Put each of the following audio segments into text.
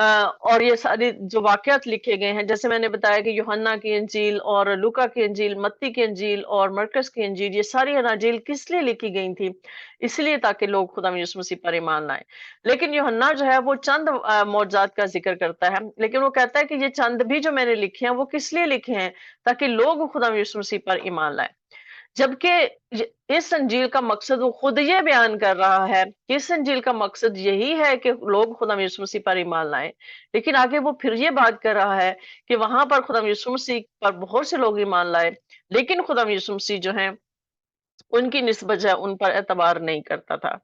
اور یہ سارے جو واقعات لکھے گئے ہیں، جیسے میں نے بتایا کہ یوحنا کی انجیل اور لوکا کی انجیل، متی کی انجیل اور مرکز کی انجیل، یہ ساری اناجیل کس لیے لکھی گئی تھی؟ اس لیے تاکہ لوگ خدا یسوع مسیح پر ایمان لائیں۔ لیکن یوحنا جو ہے وہ چند معجزات کا ذکر کرتا ہے، لیکن وہ کہتا ہے کہ یہ چند بھی جو میں نے لکھے ہیں وہ کس لیے لکھے ہیں؟ تاکہ لوگ خدا یسوع مسیح پر ایمان لائیں۔ جبکہ اس انجیل کا مقصد وہ خود یہ بیان کر رہا ہے کہ اس انجیل کا مقصد یہی ہے کہ لوگ خدا یسوع مسیح پر ایمان لائیں، لیکن آگے وہ پھر یہ بات کر رہا ہے کہ وہاں پر خدا یسوع مسیح پر بہت سے لوگ ایمان لائے، لیکن خدا یسوع مسیح جو ہیں ان کی نسبت جو ہے ان پر اعتبار نہیں کرتا تھا۔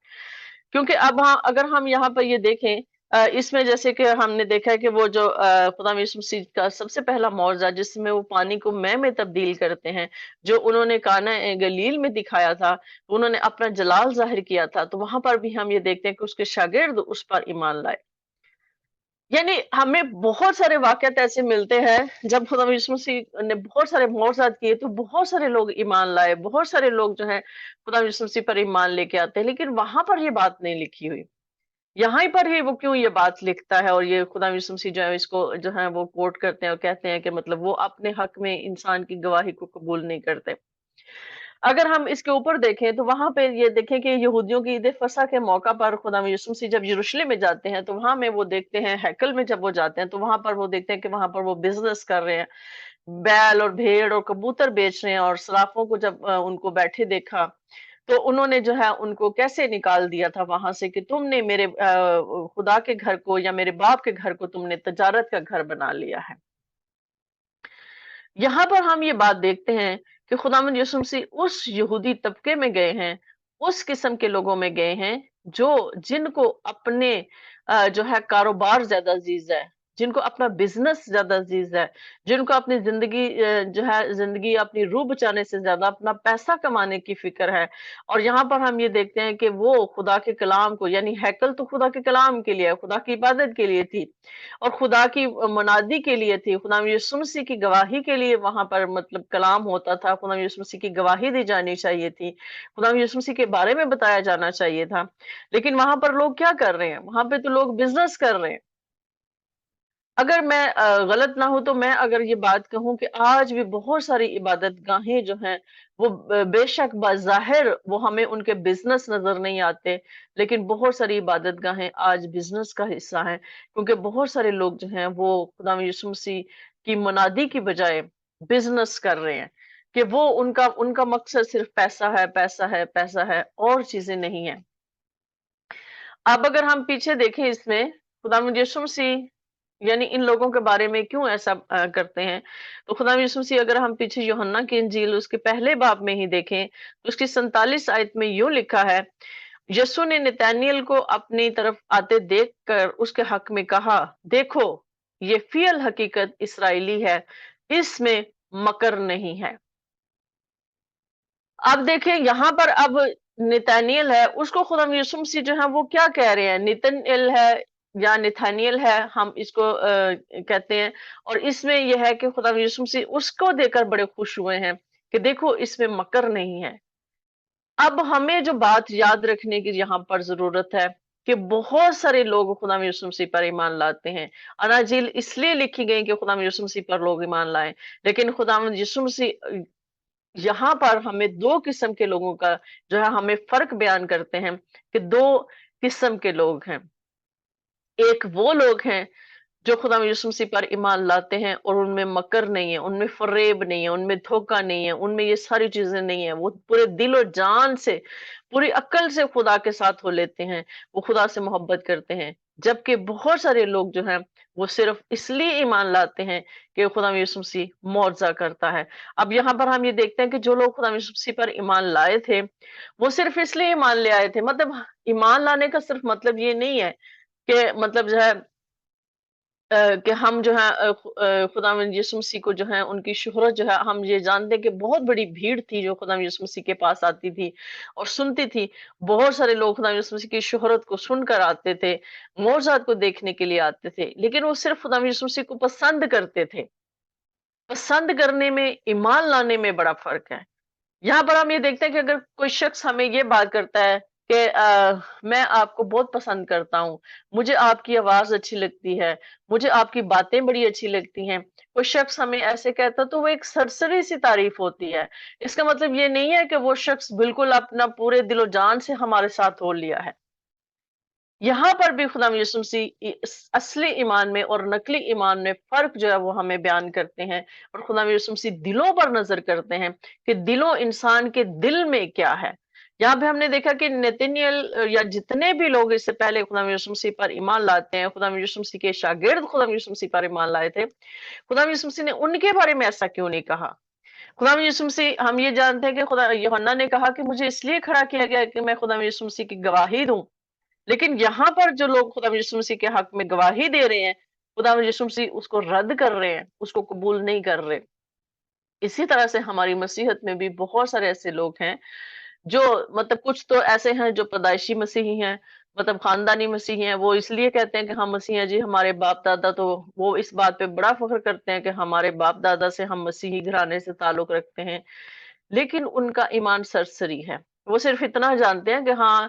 کیونکہ اب ہاں اگر ہم یہاں پر یہ دیکھیں، اس میں جیسے کہ ہم نے دیکھا ہے کہ وہ جو خدا یسوع مسیح کا سب سے پہلا معجزہ جس میں وہ پانی کو مے میں تبدیل کرتے ہیں، جو انہوں نے کانا گلیل میں دکھایا تھا، انہوں نے اپنا جلال ظاہر کیا تھا، تو وہاں پر بھی ہم یہ دیکھتے ہیں کہ اس کے شاگرد اس پر ایمان لائے۔ یعنی ہمیں بہت سارے واقعات ایسے ملتے ہیں جب خدا یسوع مسیح نے بہت سارے معجزات کیے تو بہت سارے لوگ ایمان لائے، بہت سارے لوگ جو ہیں خدا یسوع مسیح پر ایمان لے کے آتے ہیں، لیکن وہاں پر یہ بات نہیں لکھی ہوئی۔ یہاں ہی پر ہی وہ کیوں یہ بات لکھتا ہے، اور یہ خدا یسوع مسیح جو ہے اس کو جو ہے وہ کوٹ کرتے ہیں اور کہتے ہیں کہ مطلب وہ اپنے حق میں انسان کی گواہی کو قبول نہیں کرتے۔ اگر ہم اس کے اوپر دیکھیں تو وہاں پہ یہ دیکھیں کہ یہودیوں کی عید فصح کے موقع پر خدا یسوع مسیح جب یروشلم میں جاتے ہیں تو وہاں میں وہ دیکھتے ہیں، ہیکل میں جب وہ جاتے ہیں تو وہاں پر وہ دیکھتے ہیں کہ وہاں پر وہ بزنس کر رہے ہیں، بیل اور بھیڑ اور کبوتر بیچ رہے ہیں، اور صرافوں کو جب ان کو بیٹھے دیکھا تو انہوں نے جو ہے ان کو کیسے نکال دیا تھا وہاں سے کہ تم نے میرے خدا کے گھر کو یا میرے باپ کے گھر کو تم نے تجارت کا گھر بنا لیا ہے۔ یہاں پر ہم یہ بات دیکھتے ہیں کہ خداوند یسوع مسیح اس یہودی طبقے میں گئے ہیں، اس قسم کے لوگوں میں گئے ہیں جن کو اپنے جو ہے کاروبار زیادہ عزیز ہے، جن کو اپنا بزنس زیادہ عزیز ہے، جن کو اپنی زندگی جو ہے زندگی اپنی روح بچانے سے زیادہ اپنا پیسہ کمانے کی فکر ہے۔ اور یہاں پر ہم یہ دیکھتے ہیں کہ وہ خدا کے کلام کو، یعنی ہیکل تو خدا کے کلام کے لیے، خدا کی عبادت کے لیے تھی اور خدا کی منادی کے لیے تھی، خدا یسوع مسیح کی گواہی کے لیے وہاں پر مطلب کلام ہوتا تھا، خدا یسوع مسیح کی گواہی دی جانی چاہیے تھی، خدا یسوع مسیح کے بارے میں بتایا جانا چاہیے تھا، لیکن وہاں پر لوگ کیا کر رہے ہیں؟ وہاں پہ تو لوگ بزنس کر رہے ہیں۔ اگر میں غلط نہ ہوں تو میں اگر یہ بات کہوں کہ آج بھی بہت ساری عبادت گاہیں جو ہیں وہ بے شک بظاہر وہ ہمیں ان کے بزنس نظر نہیں آتے، لیکن بہت ساری عبادت گاہیں آج بزنس کا حصہ ہیں، کیونکہ بہت سارے لوگ جو ہیں وہ خدا یسوع مسیح کی منادی کی بجائے بزنس کر رہے ہیں کہ وہ ان کا مقصد صرف پیسہ ہے، پیسہ ہے، پیسہ ہے، اور چیزیں نہیں ہیں۔ اب اگر ہم پیچھے دیکھیں اس میں خدا یسوع مسیح یعنی ان لوگوں کے بارے میں کیوں ایسا کرتے ہیں، تو خدا یسوع مسیح اگر ہم پیچھے یوحنا کی انجیل اس کے پہلے باب میں ہی دیکھیں تو اس کی 47 آیت میں یوں لکھا ہے، یسوع نے نتانیل کو اپنی طرف آتے دیکھ کر اس کے حق میں کہا، دیکھو یہ فی الحقیقت اسرائیلی ہے، اس میں مکر نہیں ہے۔ اب دیکھیں یہاں پر اب نتانیل ہے، اس کو خدا یسوع مسیح جو ہے وہ کیا کہہ رہے ہیں؟ نتنیل ہے یا نتانیل ہے، ہم اس کو کہتے ہیں، اور اس میں یہ ہے کہ خدا یسوع مسیح اس کو دیکھ کر بڑے خوش ہوئے ہیں کہ دیکھو اس میں مکر نہیں ہے۔ اب ہمیں جو بات یاد رکھنے کی یہاں پر ضرورت ہے کہ بہت سارے لوگ خدا یسوع مسیح پر ایمان لاتے ہیں، اناجیل اس لیے لکھی گئی کہ خدا یسوع مسیح پر لوگ ایمان لائیں، لیکن خدا یسوع مسیح یہاں پر ہمیں دو قسم کے لوگوں کا جو ہے ہمیں فرق بیان کرتے ہیں کہ دو قسم کے لوگ ہیں۔ ایک وہ لوگ ہیں جو خدا یسوع مسیح پر ایمان لاتے ہیں اور ان میں مکر نہیں ہے، ان میں فریب نہیں ہے، ان میں دھوکہ نہیں ہے، ان میں یہ ساری چیزیں نہیں ہیں، وہ پورے دل و جان سے پوری عقل سے خدا کے ساتھ ہو لیتے ہیں، وہ خدا سے محبت کرتے ہیں۔ جبکہ بہت سارے لوگ جو ہیں وہ صرف اس لیے ایمان لاتے ہیں کہ خدا یسوع مسیح معجزہ کرتا ہے۔ اب یہاں پر ہم یہ دیکھتے ہیں کہ جو لوگ خدا یسوع مسیح پر ایمان لائے تھے وہ صرف اس لیے ایمان لے آئے تھے، مطلب ایمان لانے کا صرف مطلب یہ نہیں ہے کہ مطلب جو ہے کہ ہم جو ہے خداوند یسوع مسیح کو جو ہے ان کی شہرت جو ہے ہم یہ جانتے ہیں کہ بہت بڑی بھیڑ تھی جو خدا یسوع مسیح کے پاس آتی تھی اور سنتی تھی، بہت سارے لوگ خدا یسوع مسیح کی شہرت کو سن کر آتے تھے، معجزات کو دیکھنے کے لیے آتے تھے، لیکن وہ صرف خدا یسوع مسیح کو پسند کرتے تھے۔ پسند کرنے میں ایمان لانے میں بڑا فرق ہے۔ یہاں پر ہم یہ دیکھتے ہیں کہ اگر کوئی شخص ہمیں یہ بات کرتا ہے کہ میں آپ کو بہت پسند کرتا ہوں، مجھے آپ کی آواز اچھی لگتی ہے، مجھے آپ کی باتیں بڑی اچھی لگتی ہیں۔ کوئی شخص ہمیں ایسے کہتا تو وہ ایک سرسری سی تعریف ہوتی ہے۔ اس کا مطلب یہ نہیں ہے کہ وہ شخص بالکل اپنا پورے دل و جان سے ہمارے ساتھ ہو لیا ہے۔ یہاں پر بھی خدا یسوع مسیح اصلی ایمان میں اور نقلی ایمان میں فرق جو ہے وہ ہمیں بیان کرتے ہیں، اور خدا یسوع مسیح دلوں پر نظر کرتے ہیں کہ دلوں انسان کے دل میں کیا ہے۔ یہاں پہ ہم نے دیکھا کہ نتنیل یا جتنے بھی لوگ اس سے پہلے خدا یسوع مسیح پر ایمان لاتے ہیں، خدا یسوع مسیح کے شاگرد خدا یسوع مسیح پر ایمان لائے تھے، خدا یسوع مسیح نے ان کے بارے میں ایسا کیوں نہیں کہا؟ خدا یسوع مسیح، ہم یہ جانتے ہیں کہ خدا یوحنا نے کہا کہ مجھے اس لیے کھڑا کیا گیا کہ میں خدا یسوع مسیح کی گواہی دوں، لیکن یہاں پر جو لوگ خدا یسوع مسیح کے حق میں گواہی دے رہے ہیں، خدا یسوع مسیح اس کو رد کر رہے ہیں، اس کو قبول نہیں کر رہے۔ اسی طرح سے ہماری مسیحت میں بھی بہت سارے ایسے لوگ ہیں جو مطلب کچھ تو ایسے ہیں جو پیدائشی مسیحی ہیں، مطلب خاندانی مسیحی ہیں، وہ اس لیے کہتے ہیں کہ ہم مسیحی ہیں جی، ہمارے باپ دادا تو وہ اس بات پہ بڑا فخر کرتے ہیں کہ ہمارے باپ دادا سے ہم مسیحی گھرانے سے تعلق رکھتے ہیں، لیکن ان کا ایمان سرسری ہے۔ وہ صرف اتنا جانتے ہیں کہ ہاں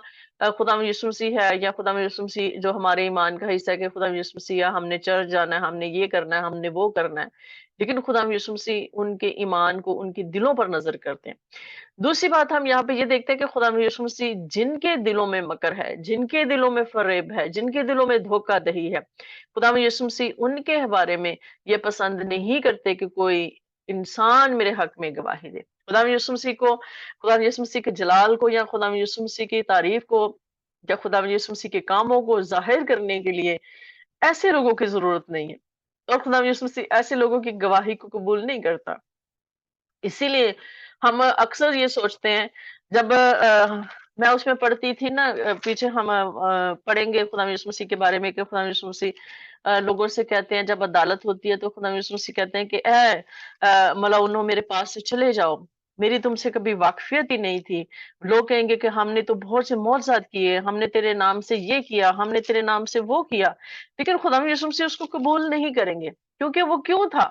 خدا یسوع مسیح ہے، یا خدا یسوع مسیح جو ہمارے ایمان کا حصہ ہے کہ خدا یسوع مسیح ہم نے چرچ جانا ہے، ہم نے یہ کرنا ہے، ہم نے وہ کرنا ہے، لیکن خدا یسوع مسیح ان کے ایمان کو ان کے دلوں پر نظر کرتے ہیں۔ دوسری بات ہم یہاں پہ یہ دیکھتے ہیں کہ خدا یسوع مسیح جن کے دلوں میں مکر ہے، جن کے دلوں میں فریب ہے، جن کے دلوں میں دھوکہ دہی ہے، خدا یسوع مسیح ان کے بارے میں یہ پسند نہیں کرتے کہ کوئی انسان میرے حق میں گواہی دے۔ خدا یسوع مسیح کو، خدا یسوع مسیح کے جلال کو، یا خدا یسوع مسیح کی تعریف کو، یا خدا یسوع مسیح کے کاموں کو ظاہر کرنے کے لیے ایسے لوگوں کی ضرورت نہیں ہے، اور خدا یسوع مسیح ایسے لوگوں کی گواہی کو قبول نہیں کرتا۔ اسی لیے ہم اکثر یہ سوچتے ہیں، جب میں اس میں پڑھتی تھی نا، پیچھے ہم پڑھیں گے خدا یسوع مسیح کے بارے میں کہ خدا یسوع مسیح لوگوں سے کہتے ہیں جب عدالت ہوتی ہے تو خدا یسوع مسیح کہتے ہیں کہ اے ملعونوں، میرے پاس سے چلے جاؤ، میری تم سے کبھی واقفیت ہی نہیں تھی۔ لوگ کہیں گے کہ ہم نے تو بہت سے معجزات کیے، ہم نے تیرے نام سے یہ کیا، ہم نے تیرے نام سے وہ کیا، لیکن خدا یسوع مسیح اس کو قبول نہیں کریں گے، کیونکہ وہ کیوں تھا؟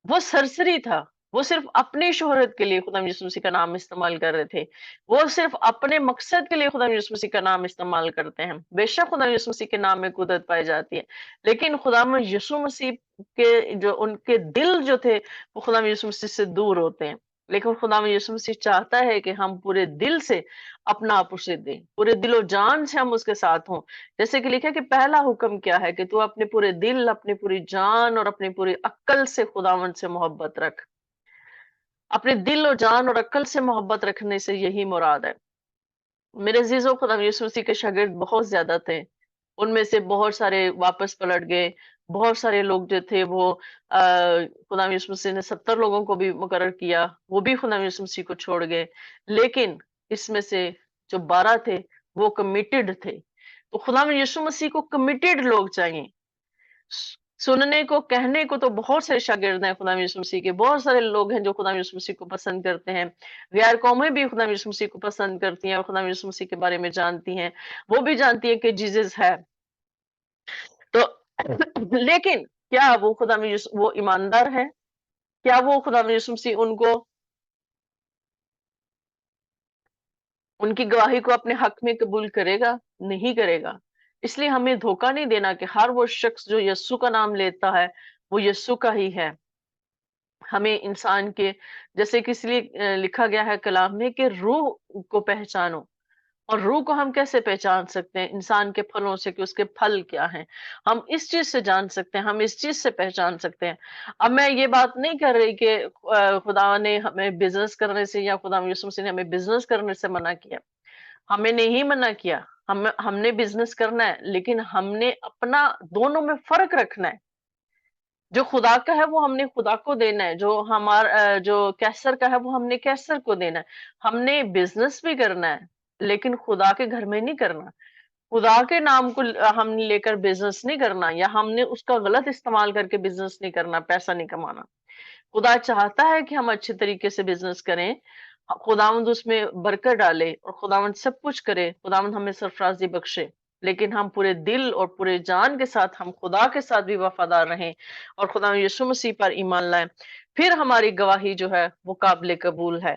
وہ سرسری تھا۔ وہ صرف اپنی شہرت کے لیے خدا یسوع مسیح کا نام استعمال کر رہے تھے، وہ صرف اپنے مقصد کے لیے خدا یسوع مسیح کا نام استعمال کرتے ہیں۔ بے شک خدا یسوع مسیح کے نام میں قدرت پائی جاتی ہے، لیکن خدا یسوع مسیح کے جو ان کے دل جو تھے وہ خدا یسوع مسیح سے دور ہوتے ہیں، لیکن خدا یسوع مسیح چاہتا ہے کہ ہم پورے دل سے اپنا آپ اسے دیں، پورے دل و جان سے ہم اس کے ساتھ ہوں۔ جیسے کہ لکھا کہ پہلا حکم کیا ہے کہ تو اپنے پورے دل، اپنی پوری جان اور اپنی پوری عقل سے خداوند سے محبت رکھ۔ اپنے دل اور جان اور عقل سے محبت رکھنے سے یہی مراد ہے۔ میرے عزیزوں، خدا یسوع مسیح کے شاگرد بہت زیادہ تھے، ان میں سے بہت سارے واپس پلٹ گئے، بہت سارے لوگ جو تھے وہ خدا یسوع مسیح نے 70 لوگوں کو بھی مقرر کیا، وہ بھی خدا یسوع مسیح کو چھوڑ گئے، لیکن اس میں سے جو 12 تھے وہ کمیٹڈ تھے۔ تو خدا یسوع مسیح کو کمیٹڈ لوگ چاہیے۔ سننے کو، کہنے کو تو بہت سے شاگرد ہیں خدا یسوع مسیح کے، بہت سارے لوگ ہیں جو خدا یسوع مسیح کو پسند کرتے ہیں، غیر قومیں بھی خدا یسوع مسیح کو پسند کرتی ہیں اور خدا یسوع مسیح کے بارے میں جانتی ہیں، وہ بھی جانتی ہیں کہ جیزس ہے، تو لیکن کیا وہ وہ ایماندار ہے؟ کیا وہ خدا یسوع مسیح ان کی گواہی کو اپنے حق میں قبول کرے گا؟ نہیں کرے گا۔ اس لیے ہمیں دھوکہ نہیں دینا کہ ہر وہ شخص جو یسوع کا نام لیتا ہے وہ یسوع کا ہی ہے۔ ہمیں انسان کے، جیسے کہ اس لیے لکھا گیا ہے کلام میں کہ روح کو پہچانو، اور روح کو ہم کیسے پہچان سکتے ہیں؟ انسان کے پھلوں سے، کہ اس کے پھل کیا ہیں، ہم اس چیز سے جان سکتے ہیں، ہم اس چیز سے پہچان سکتے ہیں۔ اب میں یہ بات نہیں کر رہی کہ خدا نے ہمیں بزنس کرنے سے، یا خدا یسوع مسیح نے ہمیں بزنس کرنے سے منع کیا، ہمیں نہیں منع کیا، ہم نے بزنس کرنا ہے، لیکن ہم نے اپنا دونوں میں فرق رکھنا ہے۔ جو خدا کا ہے وہ ہم نے خدا کو دینا ہے، جو جو کیسر کا ہے وہ ہم نے کیسر کو دینا ہے۔ ہم نے بزنس بھی کرنا ہے لیکن خدا کے گھر میں نہیں کرنا، خدا کے نام کو ہم نے لے کر بزنس نہیں کرنا، یا ہم نے اس کا غلط استعمال کر کے بزنس نہیں کرنا، پیسہ نہیں کمانا۔ خدا چاہتا ہے کہ ہم اچھے طریقے سے بزنس کریں، خداوند اس میں برکت ڈالے اور خداوند سب کچھ کرے، خداوند ہمیں سرفرازی بخشے، لیکن ہم پورے دل اور پورے جان کے ساتھ ہم خدا کے ساتھ بھی وفادار رہیں اور خدا یسوع مسیح پر ایمان لائیں، پھر ہماری گواہی جو ہے وہ قابل قبول ہے۔